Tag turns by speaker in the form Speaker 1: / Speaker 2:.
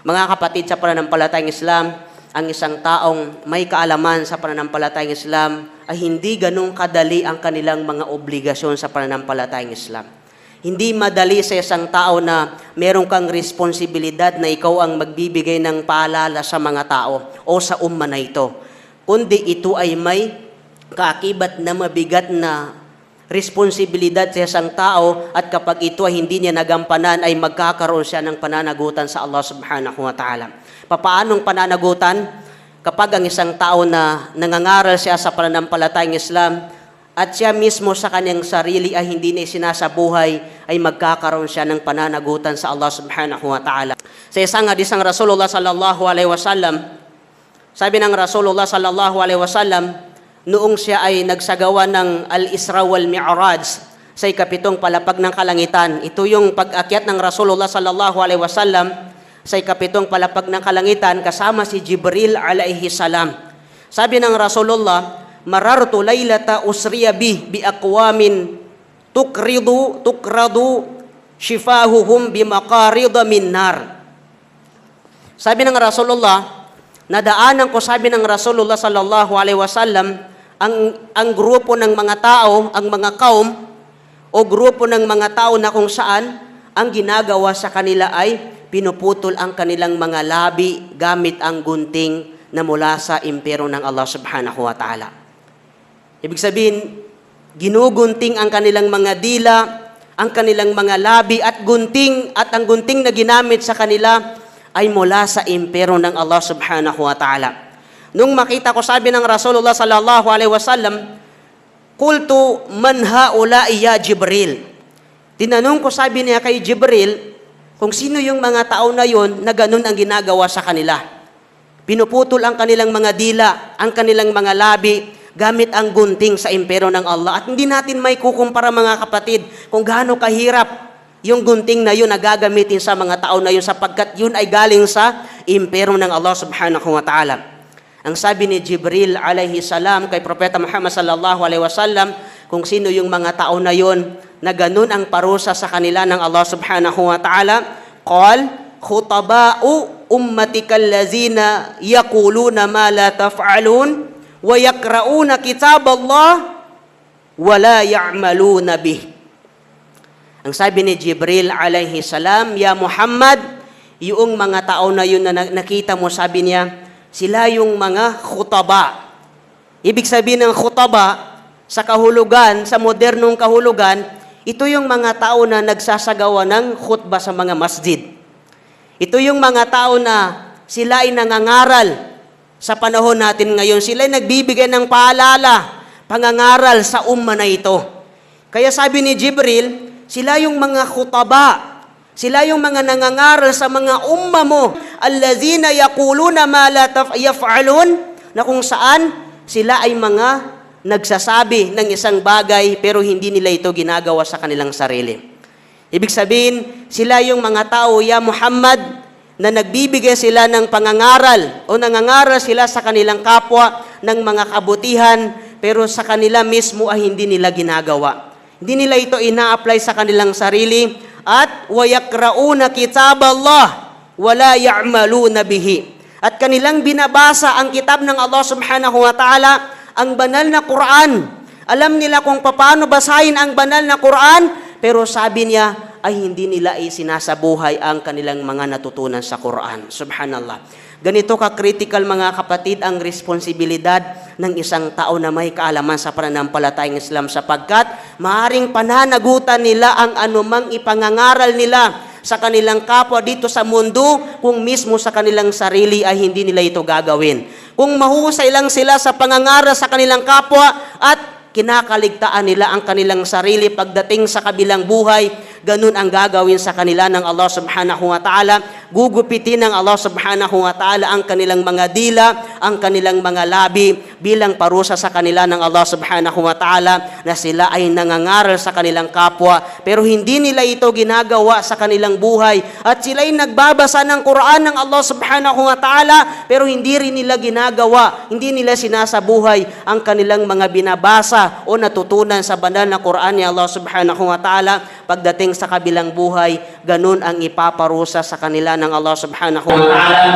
Speaker 1: Mga kapatid sa pananampalatayang Islam, ang isang taong may kaalaman sa pananampalatayang Islam ay hindi ganun kadali ang kanilang mga obligasyon sa pananampalatayang Islam. Hindi madali sa isang tao na meron kang responsibilidad na ikaw ang magbibigay ng paalala sa mga tao o sa umma na ito. Kundi ito ay may kaakibat na mabigat na responsibilidad sa isang tao, at kapag ito ay hindi niya nagampanan ay magkakaroon siya ng pananagutan sa Allah subhanahu wa ta'ala. Papaanong pananagutan? Kapag ang isang tao na nangangaral siya sa pananampalatayang Islam at siya mismo sa kanyang sarili ay hindi niya sinasabuhay, ay magkakaroon siya ng pananagutan sa Allah subhanahu wa ta'ala. Sa isang hadis ng Rasulullah sallallahu alaihi wasallam, sabi ng Rasulullah sallallahu alaihi wasallam, noong siya ay nagsagawa ng Al-Isra wal Mi'raj sa ikapitong palapag ng kalangitan. Ito yung pag-akyat ng Rasulullah sallallahu alaihi wasallam sa ikapitong palapag ng kalangitan kasama si Jibril alaihi salam. Sabi ng Rasulullah, marartu laylata usriya bi aqwamin tukradu shifahuhum bi maqarida min nar. Sabi ng Rasulullah, nadaanan ko, sabi ng Rasulullah sallallahu alaihi wasallam, ang grupo ng mga tao, ang mga kaum o grupo ng mga tao na kung saan ang ginagawa sa kanila ay pinuputol ang kanilang mga labi gamit ang gunting na mula sa impero ng Allah subhanahu wa ta'ala. Ibig sabihin, ginugunting ang kanilang mga dila, ang kanilang mga labi at ang gunting na ginamit sa kanila ay mula sa impero ng Allah subhanahu wa ta'ala. Nung makita ko, sabi ng Rasulullah sallallahu alaihi wasallam, qultu man haula'i ya Jibril. Tinanong ko, sabi niya kay Jibril, kung sino yung mga tao na yon na ganun ang ginagawa sa kanila. Pinuputol ang kanilang mga dila, ang kanilang mga labi, gamit ang gunting sa impero ng Allah. At hindi natin may kukumpara, mga kapatid, kung gaano kahirap yung gunting na yun na gagamitin sa mga tao na yun, sapagkat yun ay galing sa impero ng Allah subhanahu wa ta'ala. Ang sabi ni Jibril alaihi salam kay Propeta Muhammad sallallahu alaihi wasallam, kung sino yung mga tao na yun na ganun ang parusa sa kanila ng Allah subhanahu wa ta'ala, qal khutaba'u ummatikal lazina yaquluna ma la taf'alun wa yaqra'una kitab Allah wa la ya'maluna bih. Ang sabi ni Jibril alaihi salam, ya Muhammad, yung mga tao na yun na nakita mo, sabi niya, sila yung mga khutaba. Ibig sabihin ng khutaba, sa kahulugan, sa modernong kahulugan, ito yung mga tao na nagsasagawa ng khutba sa mga masjid. Ito yung mga tao na sila ay nangangaral sa panahon natin ngayon. Sila ay nagbibigay ng paalala, pangangaral sa umma na ito. Kaya sabi ni Jibril, sila yung mga khutaba. Sila yung mga nangangaral sa mga umma mo, allazina yaquluna ma la yaf'alun, na kung saan sila ay mga nagsasabi ng isang bagay pero hindi nila ito ginagawa sa kanilang sarili. Ibig sabihin, sila yung mga tao, ya Muhammad, na nagbibigay sila ng pangangaral o nangangaral sila sa kanilang kapwa ng mga kabutihan pero sa kanila mismo ay hindi nila ginagawa. Hindi nila ito ina-apply sa kanilang sarili. At wayakrauna kitab Allah wala ya'maluna bihi. At kanilang binabasa ang kitab ng Allah subhanahu wa ta'ala, ang banal na Quran. Alam nila kung paano basahin ang banal na Quran, pero sabi niya ay hindi nila isinasabuhay ang kanilang mga natutunan sa Quran. Subhanallah. Ganito ka-critical, mga kapatid, ang responsibilidad ng isang tao na may kaalaman sa pananampalatayang Islam, sapagkat maaaring pananagutan nila ang anumang ipangangaral nila sa kanilang kapwa dito sa mundo kung mismo sa kanilang sarili ay hindi nila ito gagawin. Kung mahusay lang sila sa pangangaral sa kanilang kapwa at kinakaligtaan nila ang kanilang sarili pagdating sa kabilang buhay, ganun ang gagawin sa kanila ng Allah subhanahu wa ta'ala. Gugupitin ng Allah subhanahu wa ta'ala ang kanilang mga dila, ang kanilang mga labi bilang parusa sa kanila ng Allah subhanahu wa ta'ala na sila ay nangangaral sa kanilang kapwa pero hindi nila ito ginagawa sa kanilang buhay, at sila ay nagbabasa ng Quran ng Allah subhanahu wa ta'ala pero hindi rin nila ginagawa, hindi nila sinasabuhay ang kanilang mga binabasa o natutunan sa banal na Quran ni Allah subhanahu wa ta'ala. pagdating sa kabilang buhay, ganun ang ipaparusa sa kanila ng Allah subhanahu wa ta'ala.